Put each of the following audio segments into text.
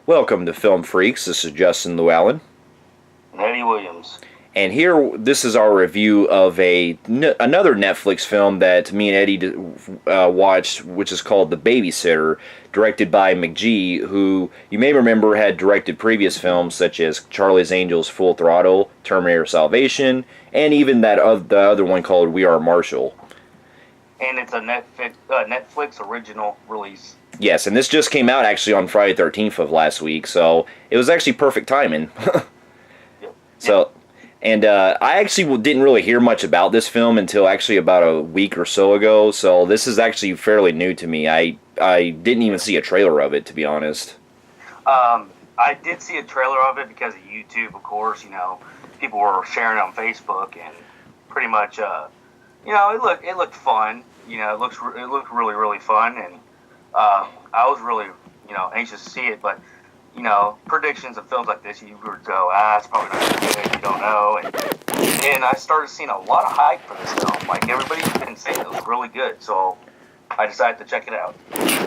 Welcome to Film Freaks. This is Justin Llewellyn. And Eddie Williams. And here, this is our review of another Netflix film that me and Eddie watched, which is called The Babysitter, directed by McG, who you may remember had directed previous films such as Charlie's Angels, Full Throttle, Terminator Salvation, and even the other one called We Are Marshall. And it's a Netflix original release. Yes, and this just came out actually on Friday 13th of last week, so it was actually perfect timing. Yep. So... And I actually didn't really hear much about this film until actually about a week or so ago, so this is actually fairly new to me. I didn't even see a trailer of it, to be honest. I did see a trailer of it because of YouTube, of course. People were sharing it on Facebook, and pretty much, it looked fun. It looked really, really fun, and I was really, anxious to see it, but predictions of films like this, you would go, it's probably not good, you don't know. And I started seeing a lot of hype for this film. Like, everybody's been saying it was really good, so I decided to check it out.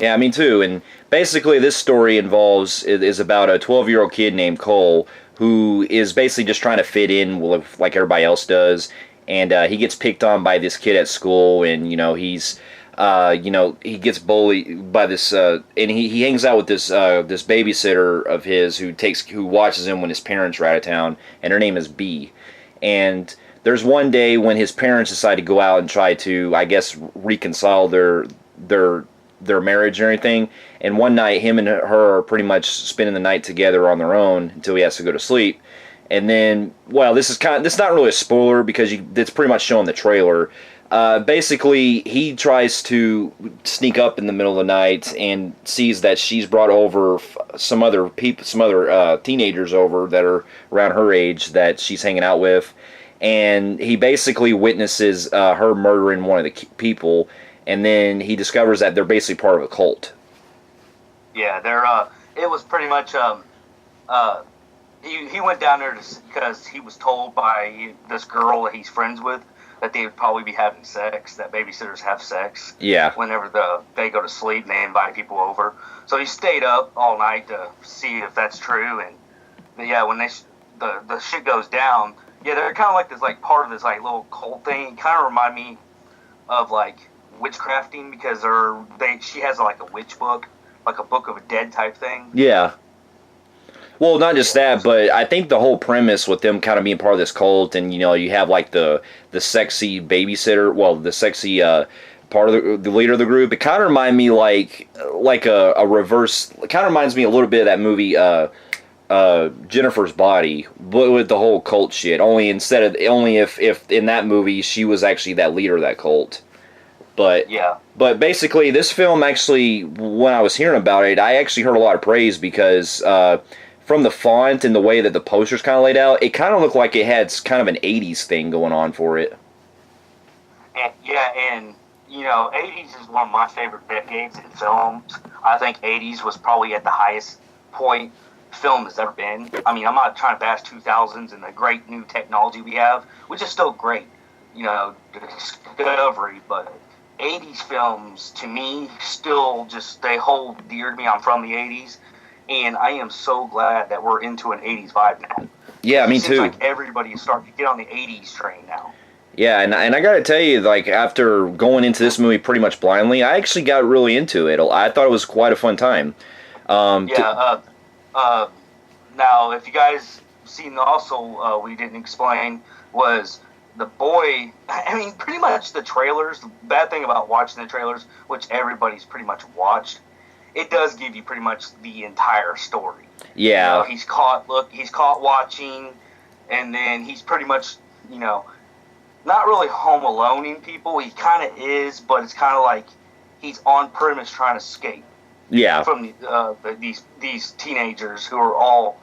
Yeah, me too. And basically, this story is about a 12-year-old kid named Cole who is basically just trying to fit in with, like everybody else does. And he gets picked on by this kid at school, and, he gets bullied by this, and he hangs out with this babysitter of his who watches him when his parents are out of town, and her name is B. And there's one day when his parents decide to go out and try to, I guess, reconcile their marriage and everything. And one night, him and her are pretty much spending the night together on their own until he has to go to sleep. And then, well, this is not really a spoiler because it's pretty much shown in the trailer. Basically, he tries to sneak up in the middle of the night and sees that she's brought over some other teenagers over that are around her age that she's hanging out with, and he basically witnesses her murdering one of the people, and then he discovers that they're basically part of a cult. Yeah, it was pretty much he went down there because he was told by this girl that he's friends with that they would probably be having sex, that babysitters have sex. Yeah. Whenever they go to sleep and they invite people over. So he stayed up all night to see if that's true. And yeah, when the shit goes down, yeah, they're kind of like this, like part of this like little cult thing. It kind of remind me of like witchcrafting because she has like a witch book, like a Book of the Dead type thing. Yeah. Well, not just that, but I think the whole premise with them kind of being part of this cult, and you have like the sexy babysitter, well, the sexy part of the leader of the group. It kind of reminds me like a reverse. It kind of reminds me a little bit of that movie Jennifer's Body, but with the whole cult shit. Only if in that movie she was actually that leader of that cult. But yeah. But basically, this film actually, when I was hearing about it, I actually heard a lot of praise because. From the font and the way that the poster's kind of laid out, it kind of looked like it had kind of an 80s thing going on for it. And 80s is one of my favorite decades in films. I think 80s was probably at the highest point film has ever been. I mean, I'm not trying to bash 2000s and the great new technology we have, which is still great, discovery, but 80s films, to me, still just, they hold dear to me. I'm from the 80s. And I am so glad that we're into an 80s vibe now. Yeah, me too. It seems like everybody is starting to get on the 80s train now. Yeah, and I gotta tell you, like, after going into this movie pretty much blindly, I actually got really into it. I thought it was quite a fun time. Now, if you guys seen also, we didn't explain, was the boy, I mean, pretty much the trailers, the bad thing about watching the trailers, which everybody's pretty much watched, it does give you pretty much the entire story. Yeah. He's caught watching, and then he's pretty much, not really home aloneing people. He kind of is, but it's kind of like he's on premise trying to escape. Yeah. From these teenagers who are all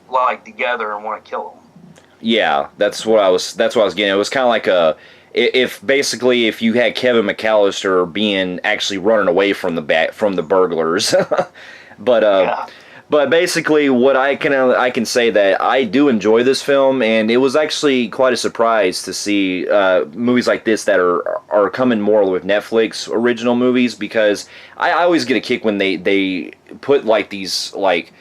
like together and want to kill him. Yeah, that's what I was getting. It was kind of like if you had Kevin McAllister being actually running away from the burglars, but basically what I can say that I do enjoy this film, and it was actually quite a surprise to see movies like this that are coming more with Netflix original movies, because I always get a kick when they put like these like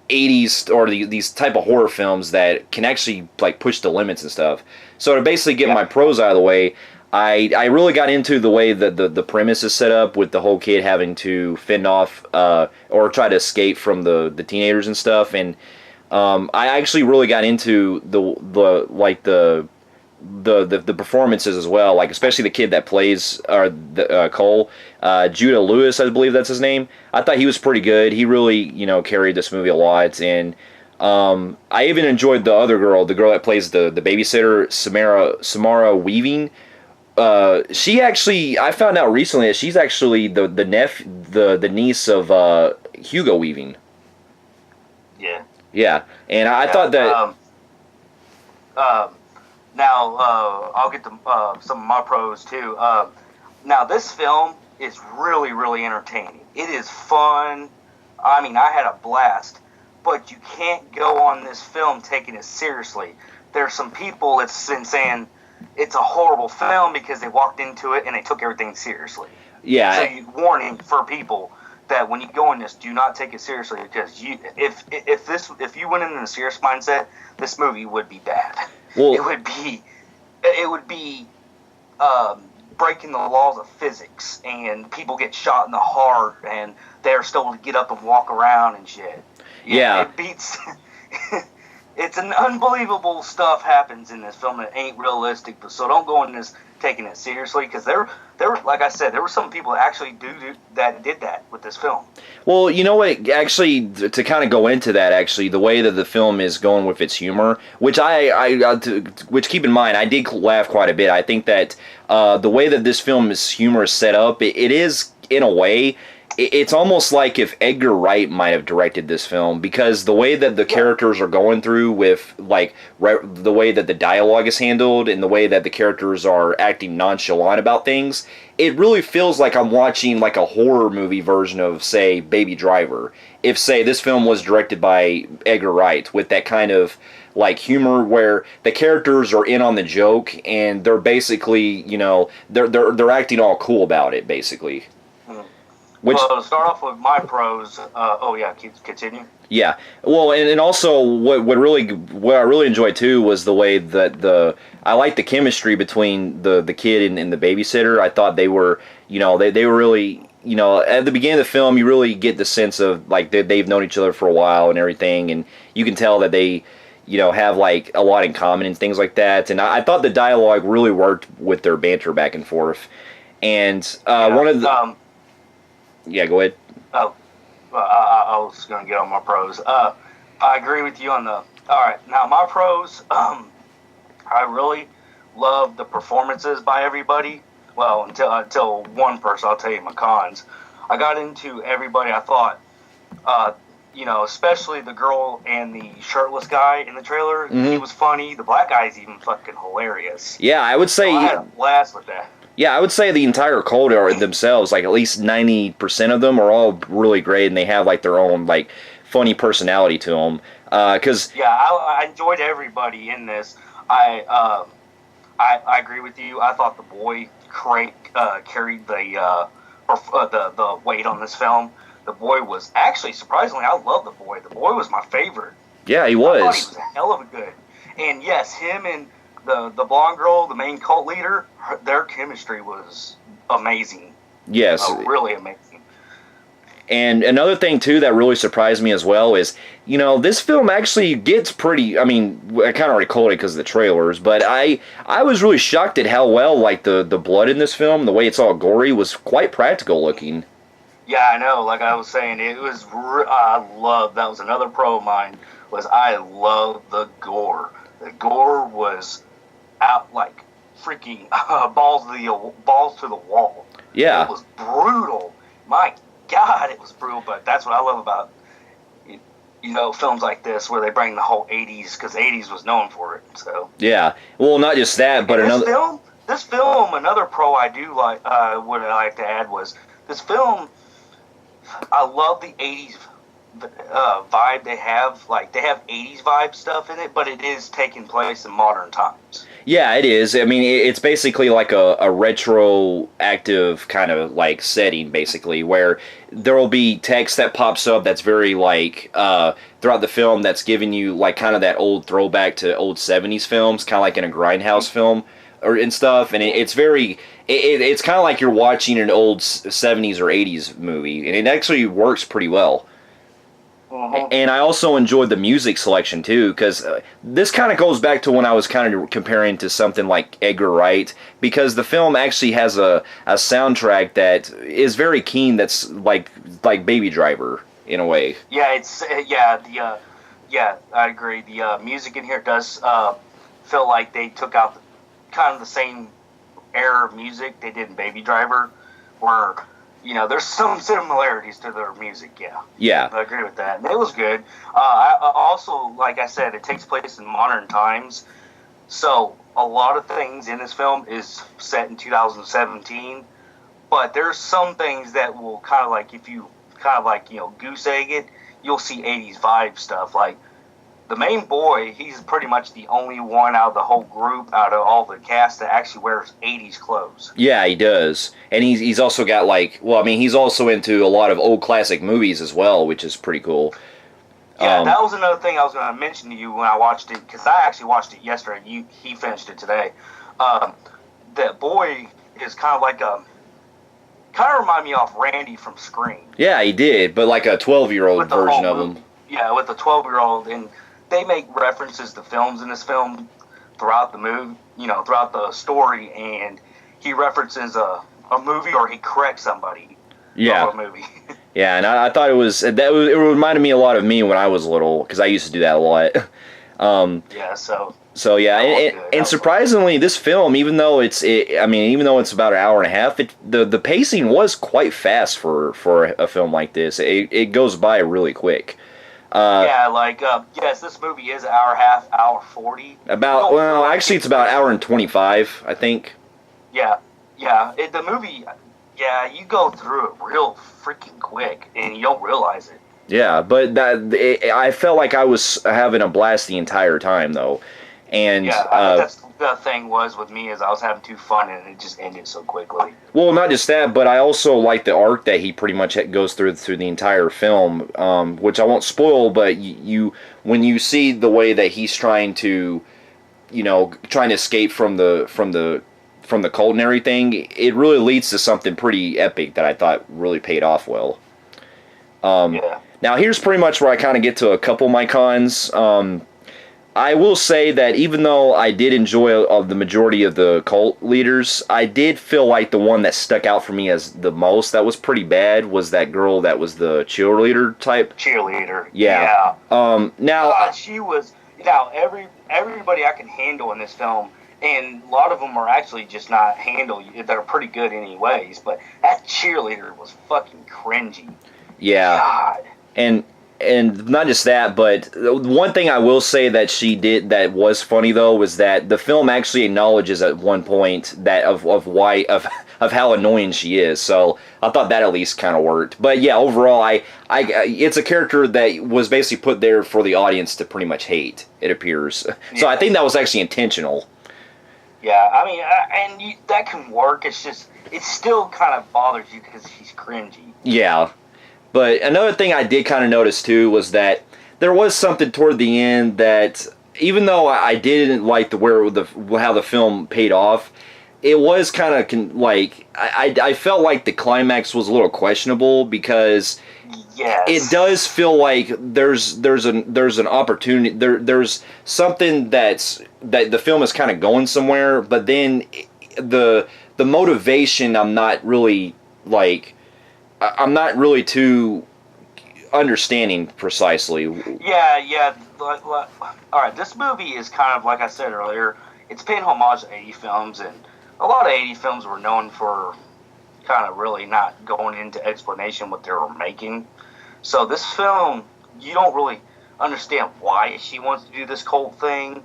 '80s or these type of horror films that can actually like push the limits and stuff. So to basically get my pros out of the way, I really got into the way that the premise is set up with the whole kid having to fend off or try to escape from the teenagers and stuff, and I actually really got into the performances as well, like especially the kid that plays Cole, Judah Lewis, I believe that's his name. I thought he was pretty good. He really carried this movie a lot, and I even enjoyed the other girl, the girl that plays the babysitter, Samara Weaving. She actually, I found out recently that she's actually the niece of Hugo Weaving. Yeah. Yeah, and I thought that. Now, I'll get to some of my pros, too. Now, this film is really, really entertaining. It is fun. I mean, I had a blast. But you can't go on this film taking it seriously. There's some people that's been saying it's a horrible film because they walked into it and they took everything seriously. Yeah. So, warning for people that when you go in this, do not take it seriously, because if you went in a serious mindset, this movie would be bad. Well, it would be breaking the laws of physics, and people get shot in the heart, and they're still able to get up and walk around and shit. Yeah. It beats. It's an unbelievable stuff happens in this film that ain't realistic. But so don't go in this taking it seriously, because there were, like I said, there were some people that actually did that with this film. Well, you know what? Actually, to kind of go into that, actually, the way that the film is going with its humor, which which keep in mind, I did laugh quite a bit. I think that the way that this film's humor is set up, it is in a way. It's almost like if Edgar Wright might have directed this film, because the way that the characters are going through with, like, the way that the dialogue is handled and the way that the characters are acting nonchalant about things, it really feels like I'm watching, like, a horror movie version of, say, Baby Driver. If, say, this film was directed by Edgar Wright with that kind of, like, humor where the characters are in on the joke and they're basically, they're acting all cool about it, basically. Well, to start off with my pros, continue. Yeah, well, and also what I really enjoyed too was the way that I liked the chemistry between the kid and the babysitter. I thought they were, they were really, at the beginning of the film, you really get the sense of, like, they've known each other for a while and everything, and you can tell that they, have, like, a lot in common and things like that. And I thought the dialogue really worked with their banter back and forth. And one of the yeah, go ahead. Oh, I was going to get on my pros. I agree with you on the... All right, now my pros, I really love the performances by everybody. Well, until one person, I'll tell you my cons. I got into everybody. I thought, especially the girl and the shirtless guy in the trailer. Mm-hmm. He was funny. The black guy's even fucking hilarious. Yeah, I would say... So I had a blast with that. Yeah, I would say the entire cult themselves, like at least 90% of them are all really great, and they have, like, their own, like, funny personality to them. I enjoyed everybody in this. I agree with you. I thought the boy carried the weight on this film. The boy was actually, surprisingly, I love the boy. The boy was my favorite. Yeah, he was. I thought he was a hell of a good. And yes, him and the blonde girl, the main cult leader, their chemistry was amazing. Yes. Really amazing. And another thing, too, that really surprised me as well is, this film actually gets pretty... I mean, I kind of already called it because of the trailers, but I was really shocked at how well, like, the blood in this film, the way it's all gory, was quite practical looking. Yeah, I know. Like I was saying, it was... that was another pro of mine, was I love the gore. The gore was out like freaking balls to the wall. Yeah. It was brutal. My God, it was brutal. But that's what I love about films like this, where they bring the whole '80s, because the '80s was known for it. So yeah. Well, not just that, but This film, another pro I do like, would like to add was this film. I love the '80s vibe they have. Like, they have 80s vibe stuff in it, but it is taking place in modern times. Yeah, it is. I mean, it's basically like a retroactive kind of like setting, basically, where there will be text that pops up that's very like throughout the film that's giving you like kind of that old throwback to old 70s films, kind of like in a Grindhouse film or and stuff. And it's very, it's kind of like you're watching an old 70s or 80s movie, and it actually works pretty well. And I also enjoyed the music selection too, because this kind of goes back to when I was kind of comparing to something like Edgar Wright, because the film actually has a soundtrack that is very keen. That's like Baby Driver in a way. Yeah, it's I agree. The music in here does feel like they took out kind of the same era of music they did in Baby Driver, where there's some similarities to their music. Yeah, I agree with that. And it was good. I also, like I said, it takes place in modern times, so a lot of things in this film is set in 2017. But there's some things that will kind of like, if you kind of like goose egg it, you'll see 80s vibe stuff. Like the main boy, he's pretty much the only one out of the whole group, out of all the cast, that actually wears 80s clothes. Yeah, he does. And he's also got like, well, I mean, he's also into a lot of old classic movies as well, which is pretty cool. Yeah, that was another thing I was going to mention to you when I watched it, because I actually watched it yesterday. He finished it today. That boy is kind of like kind of remind me of Randy from Scream. Yeah, he did, but like a 12-year-old version of him. Yeah, with the 12-year-old, and they make references to films in this film throughout the movie, throughout the story, and he references a movie, or he corrects somebody. Yeah. A movie. Yeah, and I thought it reminded me a lot of me when I was little, because I used to do that a lot. Yeah, So yeah, and surprisingly, this film, even though it's about an hour and a half, the pacing was quite fast for a film like this. It goes by really quick. Yes, this movie is an hour and a half, hour 40. Actually, it's about an hour and 25, I think. Yeah. The movie, you go through it real freaking quick, and you don't realize it. Yeah, but I felt like I was having a blast the entire time, though. And I think that's the thing was with me, is I was having too fun, and it just ended so quickly. Well, not just that, but I also like the arc that he pretty much goes through the entire film, which I won't spoil. But when you see the way that he's trying to escape from the cult and everything, it really leads to something pretty epic that I thought really paid off well. Now here's pretty much where I kind of get to a couple of my cons. I will say that even though I did enjoy the majority of the cult leaders, I did feel like the one that stuck out for me as the most, that was pretty bad, was that girl that was the cheerleader type. Cheerleader. Yeah. Now she was. Everybody I can handle in this film, and a lot of them are actually just not handled. They're pretty good anyways, but that cheerleader was fucking cringy. Yeah. God. And not just that, but one thing I will say that she did that was funny though was that the film actually acknowledges at one point that of how annoying she is. So I thought that at least kind of worked. But yeah, overall, I it's a character that was basically put there for the audience to pretty much hate. It appears. Yeah. So I think that was actually intentional. Yeah, I mean, that can work. It's just it still kind of bothers you because she's cringy. Yeah. But another thing I did kind of notice too was that there was something toward the end that, even though I didn't like how the film paid off, it was kind of like I felt like the climax was a little questionable, because it does feel like there's an opportunity there's something that the film is kind of going somewhere, but then the motivation I'm not really too understanding precisely. Yeah. All right, this movie is kind of, like I said earlier, it's paying homage to 80 films, and a lot of 80 films were known for kind of really not going into explanation what they were making. So this film, you don't really understand why she wants to do this cult thing,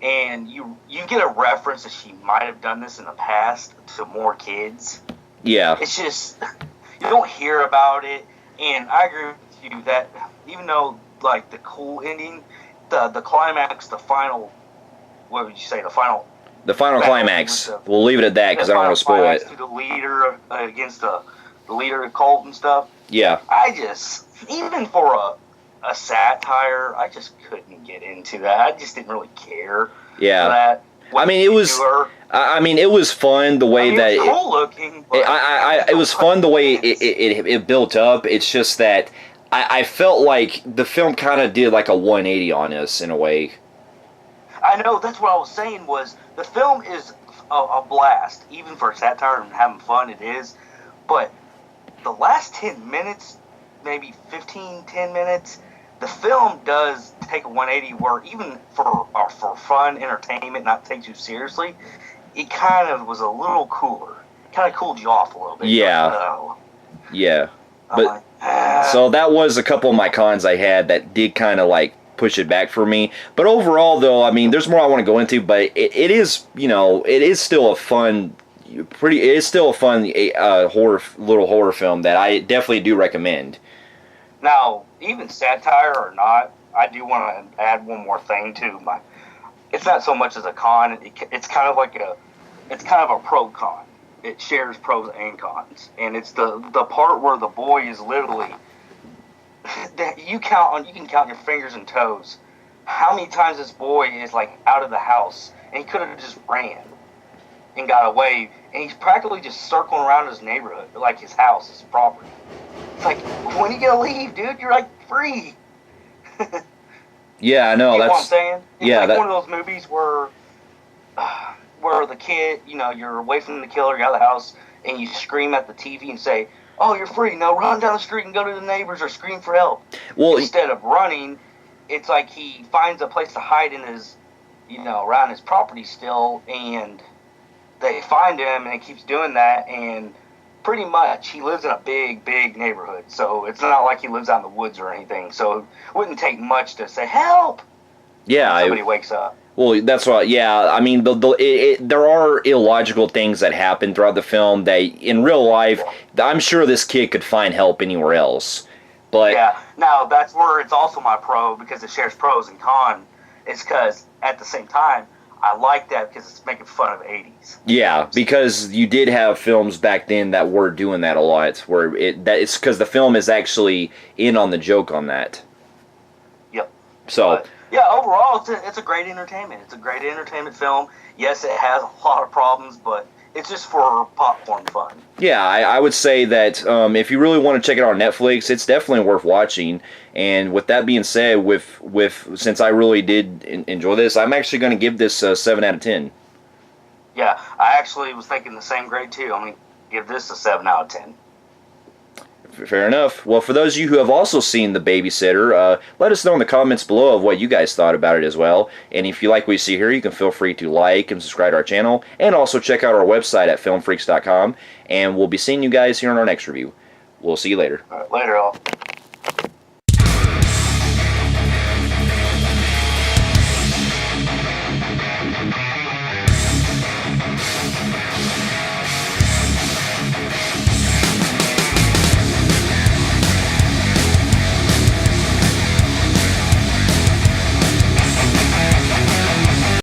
and you get a reference that she might have done this in the past to more kids. Yeah. It's just, you don't hear about it, and I agree with you that even though like the cool ending, the climax, the final, what would you say, the final climax. We'll leave it at that because I don't want to spoil it. To the leader against the leader of the cult and stuff. Yeah. I just, even for a satire, I just couldn't get into that. I just didn't really care. Yeah. For that. I mean, it was. I mean, it was fun the way that. It was cool looking. It was fun the way it built up. It's just that I felt like the film kind of did like a 180 on us in a way. I know, that's what I was saying, was the film is a blast. Even for satire and having fun, it is. But the last 10 minutes, maybe 10 minutes, the film does take a 180 where even for fun, entertainment, not take too seriously, it kind of was a little cooler. Kind of cooled you off a little bit. Yeah. Yeah. But so that was a couple of my cons I had that did kind of like push it back for me. But overall, though, I mean, there's more I want to go into, but it is, you know, it is still a fun, little horror film that I definitely do recommend. Now, even satire or not, I do want to add one more thing to my. It's not so much as a con. It's kind of like it's kind of a pro con. It shares pros and cons, and it's the part where the boy is literally. You can count your fingers and toes how many times this boy is like out of the house, and he could have just ran and got away, and he's practically just circling around his neighborhood, like his house, his property. It's like, when are you gonna leave, dude? You're like free. Yeah, I know. You know that's what I'm saying? It's yeah, like one of those movies where the kid, you know, you're away from the killer, you're out of the house, and you scream at the TV and say, "Oh, you're free. Now run down the street and go to the neighbors or scream for help." Well, instead of running, it's like he finds a place to hide in his, you know, around his property still, and they find him, and he keeps doing that, and pretty much he lives in a big neighborhood, so it's not like he lives out in the woods or anything, so it wouldn't take much to say, "Help!" Yeah. When somebody wakes up. Well, that's what. Yeah, I mean, there are illogical things that happen throughout the film that, in real life, I'm sure this kid could find help anywhere else. But yeah, now that's where it's also my pro, because it shares pros and cons. It's because at the same time, I like that because it's making fun of 80s. Yeah, because you did have films back then that were doing that a lot, where it's because the film is actually in on the joke on that. Yep. So. But, yeah, overall, it's a great entertainment. It's a great entertainment film. Yes, it has a lot of problems, but it's just for popcorn fun. Yeah, I would say that if you really want to check it out on Netflix, it's definitely worth watching. And with that being said, since I really did enjoy this, I'm actually going to give this a 7 out of 10. Yeah, I actually was thinking the same grade too. I'm going to give this a 7 out of 10. Fair enough. Well, for those of you who have also seen The Babysitter, let us know in the comments below of what you guys thought about it as well. And if you like what you see here, you can feel free to like and subscribe to our channel. And also check out our website at filmfreaks.com. And we'll be seeing you guys here in our next review. We'll see you later. All right, later, all.